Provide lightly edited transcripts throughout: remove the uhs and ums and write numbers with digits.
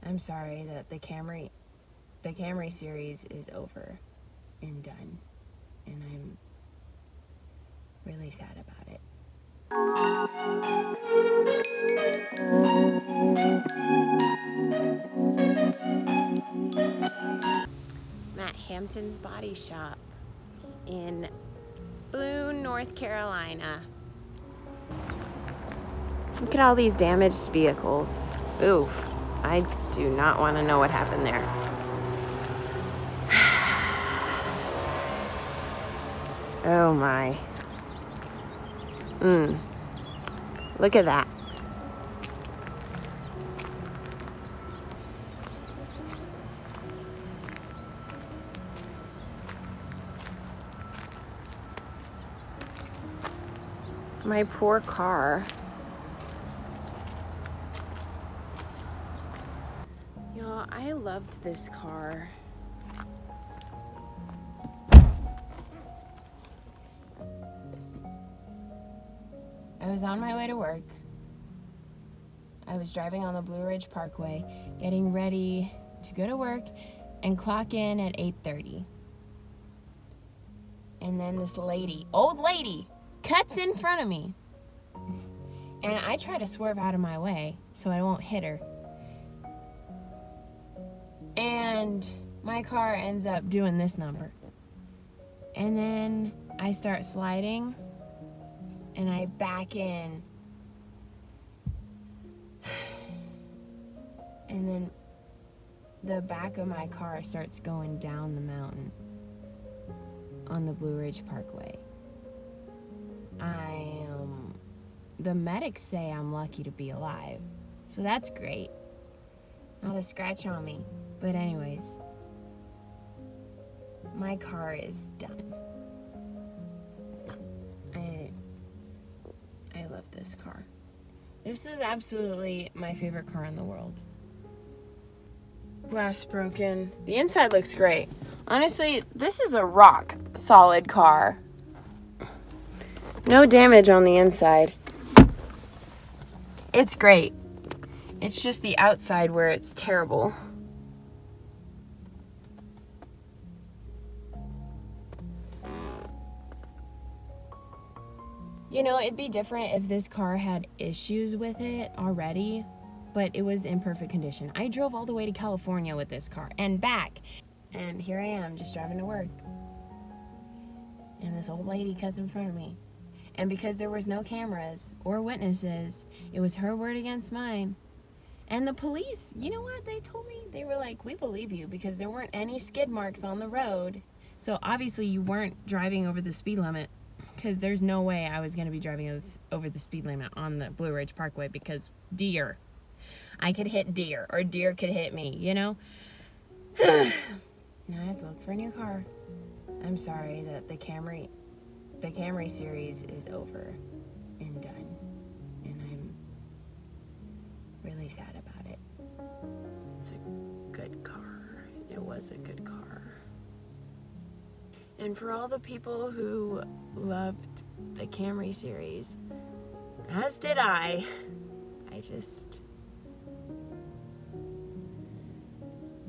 I'm sorry that the Camry series is over and done, and I'm really sad about it. I'm at Hampton's Body Shop in Boone, North Carolina. Look at all these damaged vehicles. Oof, I do not want to know what happened there. Oh my. Look at that. My poor car. Y'all, I loved this car. I was on my way to work. I was driving on the Blue Ridge Parkway, getting ready to go to work and clock in at 8:30. And then this lady, old lady, cuts in front of me. And I try to swerve out of my way so I won't hit her. And my car ends up doing this number. And then I start sliding and I back in. And then the back of my car starts going down the mountain on the Blue Ridge Parkway. The medics say I'm lucky to be alive, so that's great. Not a scratch on me. But anyways, my car is done. I love this car. This is absolutely my favorite car in the world. Glass broken. The inside looks great. Honestly, this is a rock solid car. No damage on the inside. It's great. It's just the outside where it's terrible. You know, it'd be different if this car had issues with it already, but it was in perfect condition. I drove all the way to California with this car and back, and here I am just driving to work. And this old lady cuts in front of me. And because there was no cameras or witnesses, it was her word against mine. And the police, you know what they told me? They were like, we believe you because there weren't any skid marks on the road. So obviously you weren't driving over the speed limit, because there's no way I was going to be driving over the speed limit on the Blue Ridge Parkway, because deer. I could hit deer, or deer could hit me, you know? Now I have to look for a new car. I'm sorry that the Camry series is over and done, and I'm really sad about it. It's a good car. It was a good car. And for all the people who loved the Camry series, as did I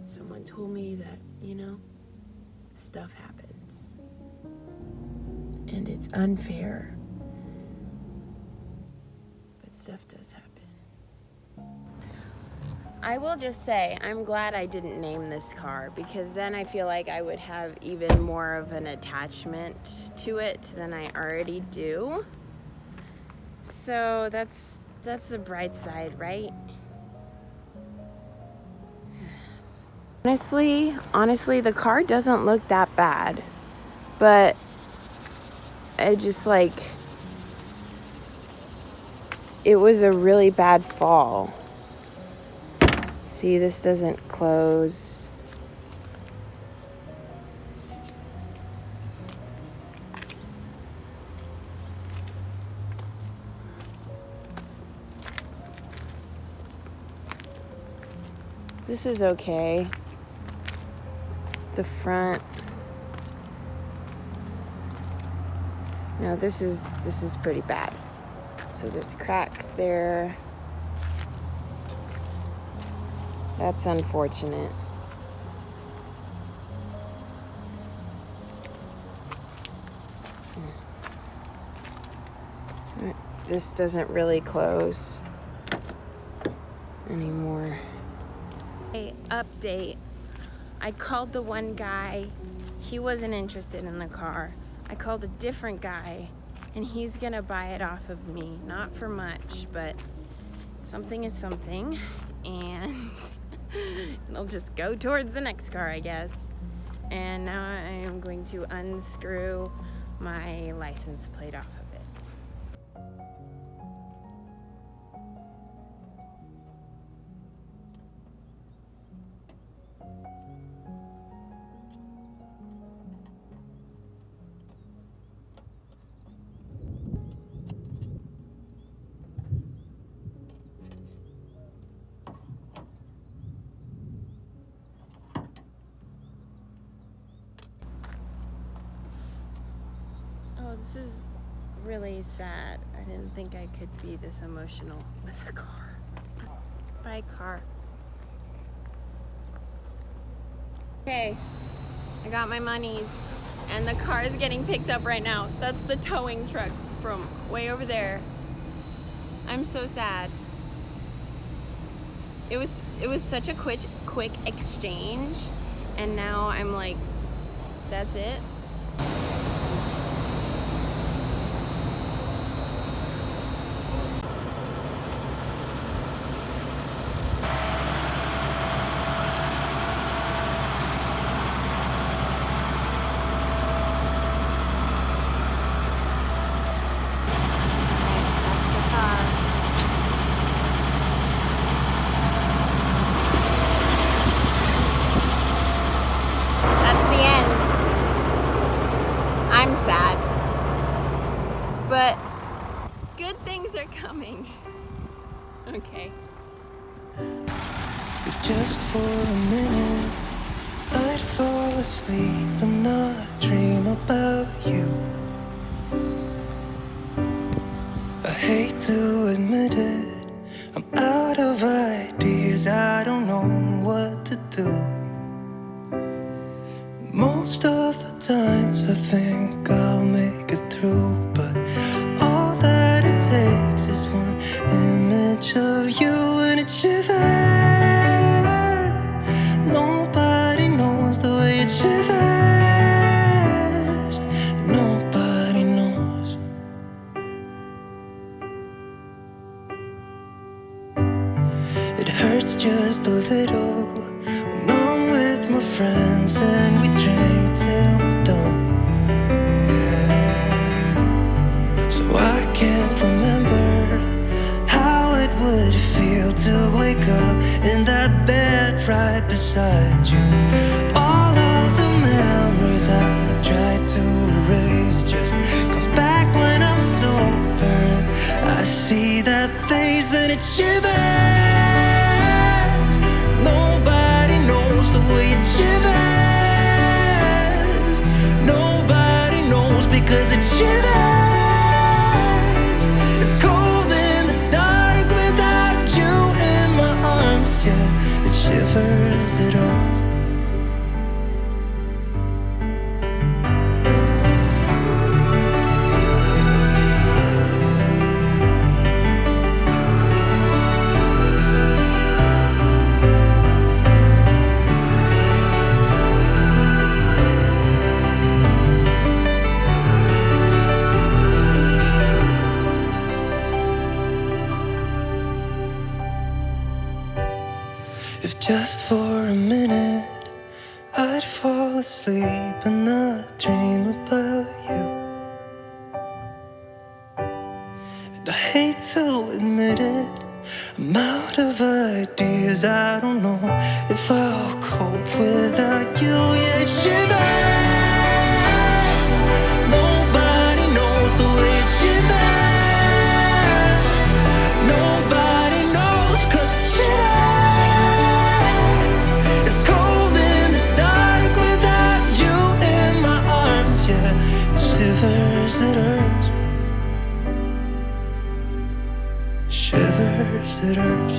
someone told me that, you know, stuff happens. And it's unfair. But stuff does happen. I will just say, I'm glad I didn't name this car, because then I feel like I would have even more of an attachment to it than I already do. So that's the bright side, right? Honestly, the car doesn't look that bad, but I just it was a really bad fall. See, this doesn't close. This is okay. The front. No, this is pretty bad. So there's cracks there. That's unfortunate. This doesn't really close anymore. Hey, update. I called the one guy. He wasn't interested in the car. I called a different guy, and he's gonna buy it off of me. Not for much, but something is something, and it'll just go towards the next car, I guess. And now I am going to unscrew my license plate off of it. Oh, this is really sad. I didn't think I could be this emotional with a car. Bye, car. Okay, I got my monies, and the car is getting picked up right now. That's the towing truck from way over there. I'm so sad. It was such a quick exchange, and now I'm like, that's it. I'm sad, but good things are coming. Okay. If just for a minute I'd fall asleep and not dream about you. I hate to admit it, I'm out of ideas, I don't know what to do. Most of the times I think I'll make it through, but all that it takes is one image of you and it shivers. Nobody knows the way it shivers. Nobody knows. It hurts just a little when I'm with my friends and we drink till we're done. Yeah. So I can't remember how it would feel to wake up in that bed right beside you. All of the memories I tried to erase just comes back when I'm sober, and I see that face and it shivers. Nobody knows the way it shivers. Nobody knows because it shivers. It's cold and it's dark without you in my arms. Yeah, it shivers, it hurts. If just for a minute I'd fall asleep and not dream about you. And I hate to admit it, I'm out of ideas, I don't know if I'll cope without you. Yeah, it shivers. Nobody knows the way it shivers. Nobody knows 'cause it shivers. Shivers, it hurts. Shivers, it hurts.